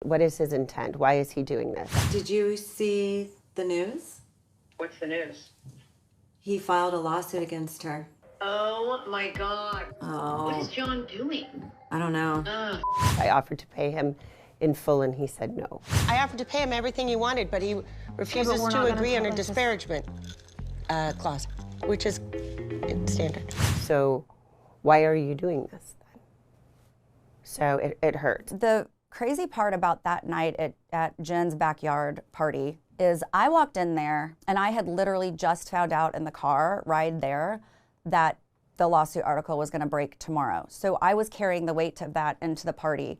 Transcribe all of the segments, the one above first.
What is his intent? Why is he doing this? Did you see the news? What's the news? He filed a lawsuit against her. Oh my God. Oh. What is John doing? I don't know. I offered to pay him in full and he said no. I offered to pay him everything he wanted, but he refuses to agree on a disparagement clause, which is standard. So why are you doing this then? So it hurts. The crazy part about that night at Jen's backyard party is I walked in there and I had literally just found out in the car ride there that the lawsuit article was going to break tomorrow. So I was carrying the weight of that into the party.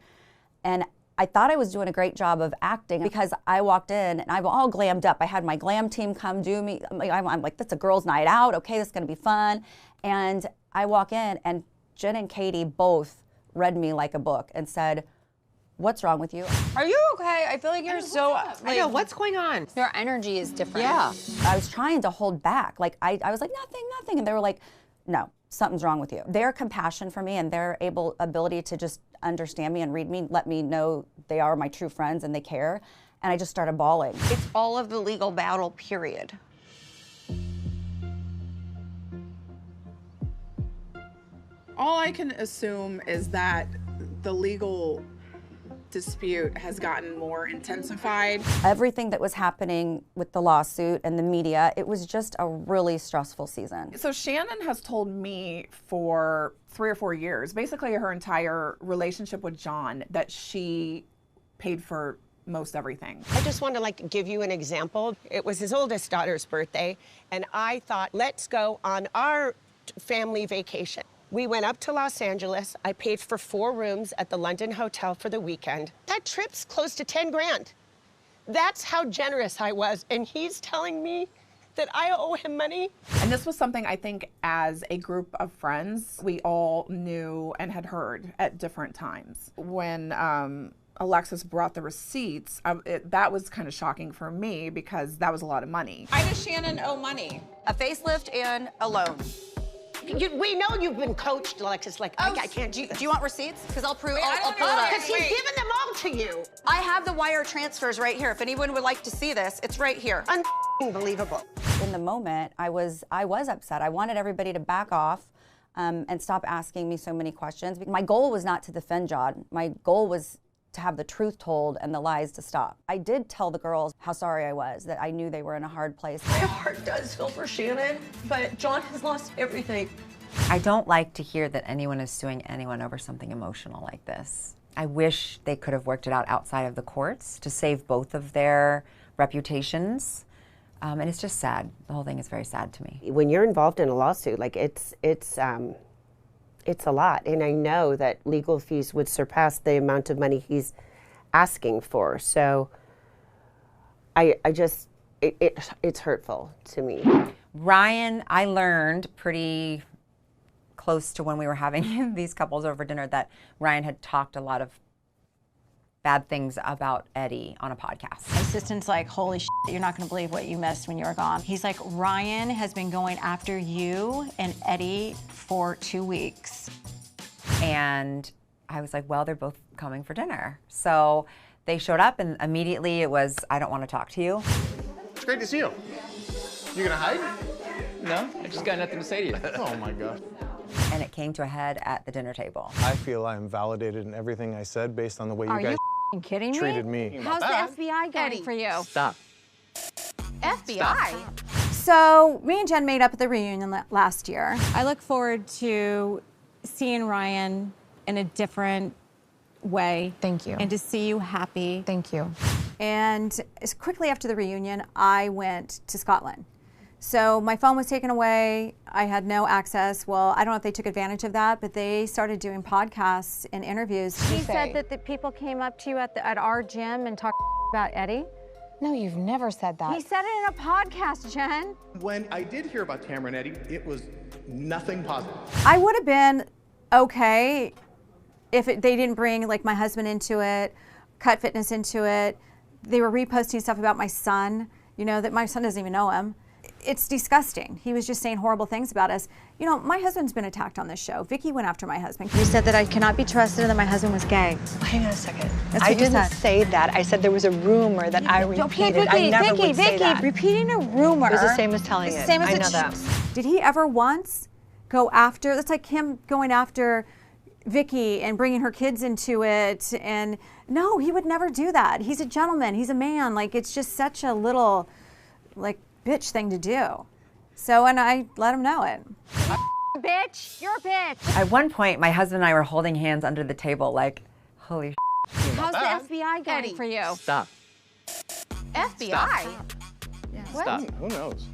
And I thought I was doing a great job of acting because I walked in and I'm all glammed up. I had my glam team come do me. I'm like, that's a girls' night out. Okay, this is going to be fun. And I walk in and Jen and Katie both read me like a book and said, what's wrong with you? Are you okay? I feel like you're so... Like, I know, what's going on? Your energy is different. Yeah. I was trying to hold back. Like, I was like, nothing. And they were like, no, something's wrong with you. Their compassion for me and their ability to just understand me and read me, let me know they are my true friends and they care. And I just started bawling. It's all of the legal battle, period. All I can assume is that the legal dispute has gotten more intensified. Everything that was happening with the lawsuit and the media, it was just a really stressful season. So Shannon has told me for 3 or 4 years, basically her entire relationship with John, that she paid for most everything. I just want to give you an example. It was his oldest daughter's birthday, and I thought, let's go on our family vacation. We went up to Los Angeles. I paid for 4 rooms at the London Hotel for the weekend. That trip's close to 10 grand. That's how generous I was. And he's telling me that I owe him money. And this was something I think as a group of friends, we all knew and had heard at different times. When Alexis brought the receipts, that was kind of shocking for me because that was a lot of money. Why does Shannon owe money? A facelift and a loan. We know you've been coached, Alexis. I can't. Do you want receipts? Because I'll prove. I I'll don't pull know. it up. Because he's given them all to you. I have the wire transfers right here. If anyone would like to see this, it's right here. Unbelievable. In the moment, I was upset. I wanted everybody to back off and stop asking me so many questions. My goal was not to defend John. My goal was to have the truth told and the lies to stop. I did tell the girls how sorry I was, that I knew they were in a hard place. My heart does feel for Shannon, but John has lost everything. I don't like to hear that anyone is suing anyone over something emotional like this. I wish they could have worked it out outside of the courts to save both of their reputations. And it's just sad. The whole thing is very sad to me. When you're involved in a lawsuit, it's a lot, and I know that legal fees would surpass the amount of money he's asking for. So it's hurtful to me. Ryan, I learned pretty close to when we were having these couples over dinner that Ryan had talked a lot of bad things about Eddie on a podcast. My assistant's like, holy shit, you're not gonna believe what you missed when you were gone. He's like, Ryan has been going after you and Eddie for 2 weeks. And I was like, well, they're both coming for dinner. So they showed up and immediately it was, I don't want to talk to you. It's great to see you. You gonna hide? No, I just got nothing to say to you. Oh my gosh. And it came to a head at the dinner table. I feel I'm validated in everything I said based on the way you guys kidding me? treated me. How's the FBI going for you? Stop. FBI? So me and Jen made up at the reunion last year. I look forward to seeing Ryan in a different way. Thank you. And to see you happy. Thank you. And as quickly after the reunion, I went to Scotland. So my phone was taken away. I had no access. Well, I don't know if they took advantage of that, but they started doing podcasts and interviews. He said that the people came up to you at our gym and talked about Eddie. No, you've never said that. He said it in a podcast, Jen. When I did hear about Tamra and Eddie, it was nothing positive. I would have been okay if they didn't bring my husband into it, Cut Fitness into it. They were reposting stuff about my son, that my son doesn't even know him. it's disgusting. He was just saying horrible things about us. You know, my husband's been attacked on this show. Vicky went after my husband. You said that I cannot be trusted and that my husband was gay. Hang on a second. That's I what you didn't said. say that. I said there was a rumor that I repeated. I never would say that. Repeating a rumor. It's the same as telling It's it. the same as I know that. Did he ever once go after, that's like him going after Vicky and bringing her kids into it, and no, he would never do that. He's a gentleman, he's a man. Like, it's just such a little, like, bitch thing to do. So, and I let him know it. Bitch, you're a bitch. At one point, my husband and I were holding hands under the table, like, holy shit. How's the FBI going for you? Stop. FBI? What? Stop. Who knows?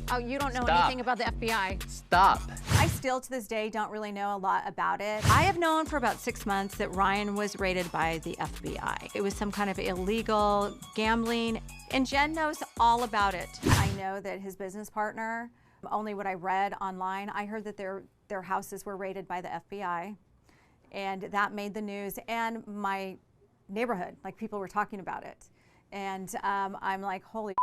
Oh, you don't know Stop. anything about the FBI. Stop. I still, to this day, don't really know a lot about it. I have known for about 6 months that Ryan was raided by the FBI. It was some kind of illegal gambling, and Jen knows all about it. I know that his business partner, only what I read online, I heard that their houses were raided by the FBI, and that made the news, and my neighborhood, like, people were talking about it. And I'm like, holy shit,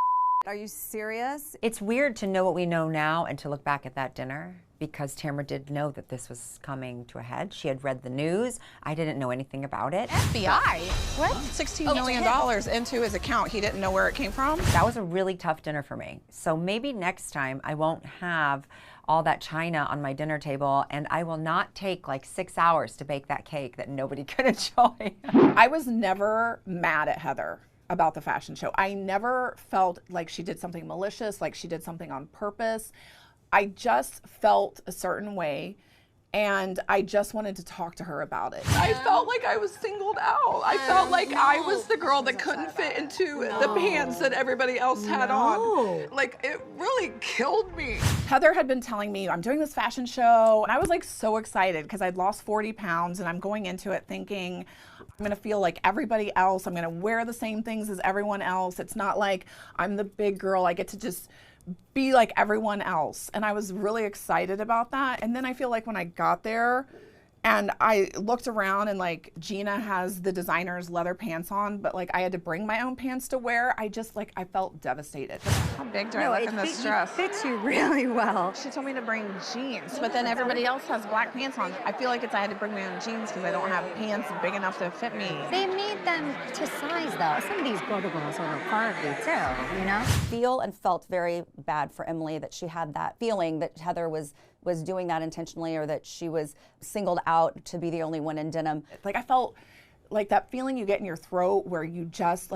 are you serious? It's weird to know what we know now and to look back at that dinner, because Tamra did know that this was coming to a head. She had read the news. I didn't know anything about it. FBI? What? $16 million into his account. He didn't know where it came from. That was a really tough dinner for me. So maybe next time I won't have all that china on my dinner table, and I will not take like 6 hours to bake that cake that nobody could enjoy. I was never mad at Heather about the fashion show. I never felt like she did something malicious, like she did something on purpose. I just felt a certain way, and I just wanted to talk to her about it. I felt like I was singled out. I felt like I was the girl that couldn't fit into the pants that everybody else had on. Like, it really killed me. Heather had been telling me, I'm doing this fashion show, and I was like so excited because I'd lost 40 pounds, and I'm going into it thinking, I'm gonna feel like everybody else. I'm gonna wear the same things as everyone else. It's not like I'm the big girl. I get to just be like everyone else. And I was really excited about that. And then I feel like when I got there and I looked around and like Gina has the designer's leather pants on, but like I had to bring my own pants to wear. I just like, I felt devastated. How big do I look in this dress? It fits you really well. She told me to bring jeans, but then everybody else has black pants on. I feel like I had to bring my own jeans because I don't have pants big enough to fit me. They made them to size, though. Some of these protocols are required too, you know? Feel and felt very bad for Emily that she had that feeling that Heather was doing that intentionally, or that she was singled out to be the only one in denim. Like I felt like that feeling you get in your throat where you just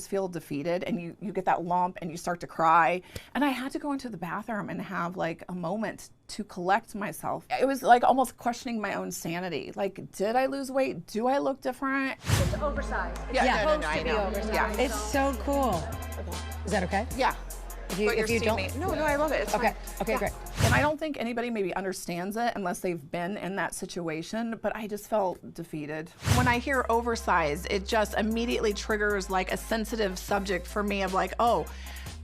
feel defeated, and you get that lump and you start to cry. And I had to go into the bathroom and have like a moment to collect myself. It was like almost questioning my own sanity. Like, did I lose weight? Do I look different? It's oversized. Yeah, It's supposed to be oversized. Yeah. It's so cool. Is that okay? Yeah. If you don't. No, I love it. It's Okay. fine. Okay, Yeah. great. And I don't think anybody maybe understands it unless they've been in that situation, but I just felt defeated. When I hear oversized, it just immediately triggers like a sensitive subject for me of like, oh,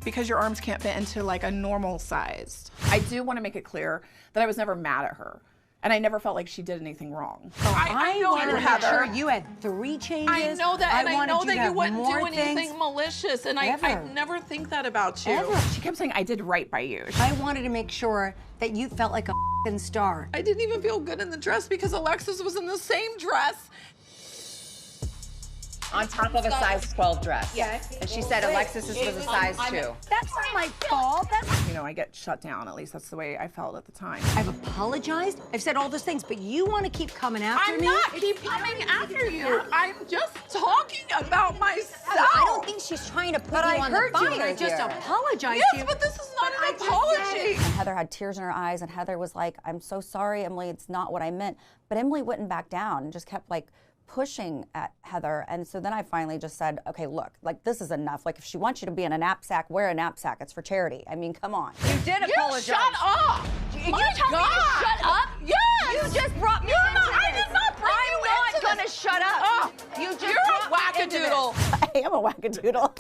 because your arms can't fit into like a normal size. I do want to make it clear that I was never mad at her. And I never felt like she did anything wrong. I know wanted to you, make Heather. sure you had 3 changes. I know that, and I know that you wouldn't do more anything things. malicious, and I never think that about you. Ever. She kept saying I did right by you. I wanted to make sure that you felt like a f***ing star. I didn't even feel good in the dress because Alexis was in the same dress. On top of a size 12 dress. Yes. And she said Alexis was a size 2. That's not my fault. You know, I get shut down. At least that's the way I felt at the time. I've apologized. I've said all those things, but you want to keep coming after I'm me? not keep coming after you. I'm just talking about myself. I don't think she's trying to put you on the fire. you, and I just apologized Yes, but this is not an apology. And Heather had tears in her eyes, and Heather was like, I'm so sorry, Emily, it's not what I meant. But Emily wouldn't back down and just kept like pushing at Heather. And so then I finally just said, okay, look, like this is enough. Like if she wants you to be in a knapsack, wear a knapsack. It's for charity. I mean, come on. You did apologize. Shut up. You My tell me to God. shut up? Yes. You just brought me You're into not, I this. did not bring you into I'm not this. gonna shut up. Oh, You just you're a brought me into this. wackadoodle. I am a wackadoodle.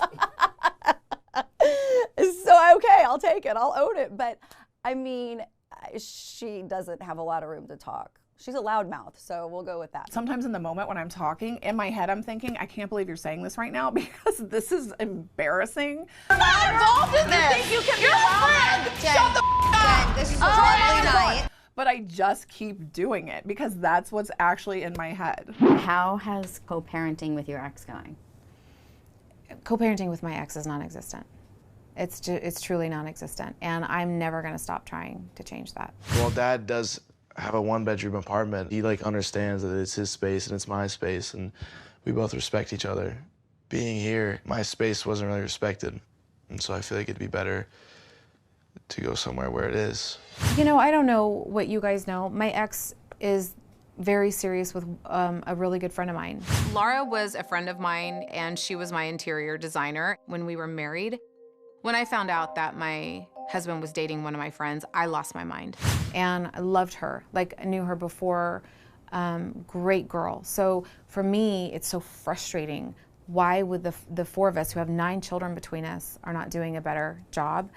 So, okay, I'll take it. I'll own it. But I mean, she doesn't have a lot of room to talk. She's a loudmouth, so we'll go with that. Sometimes in the moment when I'm talking, in my head I'm thinking, I can't believe you're saying this right now because this is embarrassing. I'm not involved in this. You think you can You're be a friend. Shut the up. This is a lovely night. But I just keep doing it because that's what's actually in my head. How has co-parenting with your ex going? Co-parenting with my ex is non-existent. It's truly non-existent, and I'm never going to stop trying to change that. Well, Dad does have a one-bedroom apartment. He understands that it's his space and it's my space, and we both respect each other. Being here, my space wasn't really respected, and so I feel like it'd be better to go somewhere where it is. You know, I don't know what you guys know. My ex is very serious with a really good friend of mine. Laura was a friend of mine, and she was my interior designer when we were married. When I found out that my husband was dating one of my friends, I lost my mind. And I loved her, I knew her before, great girl. So for me, it's so frustrating. Why would the four of us who have 9 children between us are not doing a better job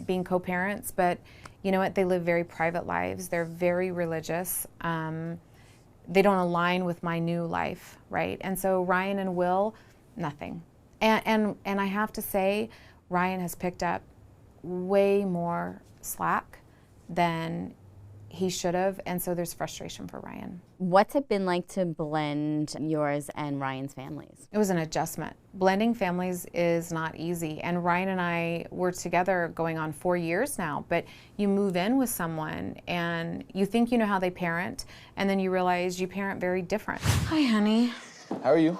being co-parents? But you know what, they live very private lives. They're very religious. They don't align with my new life, right? And so Ryan and Will, nothing. And I have to say, Ryan has picked up way more slack than he should have, and so there's frustration for Ryan. What's it been like to blend yours and Ryan's families? It was an adjustment. Blending families is not easy, and Ryan and I were together going on 4 years now, but you move in with someone and you think you know how they parent, and then you realize you parent very different. Hi, honey. How are you?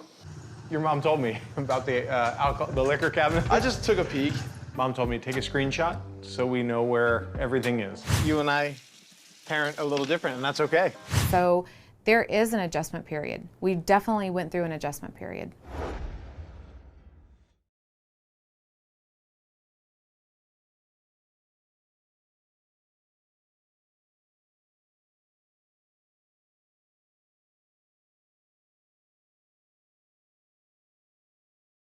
Your mom told me about the liquor cabinet. I just took a peek. Mom told me to take a screenshot so we know where everything is. You and I parent a little different, and that's okay. So there is an adjustment period. We definitely went through an adjustment period.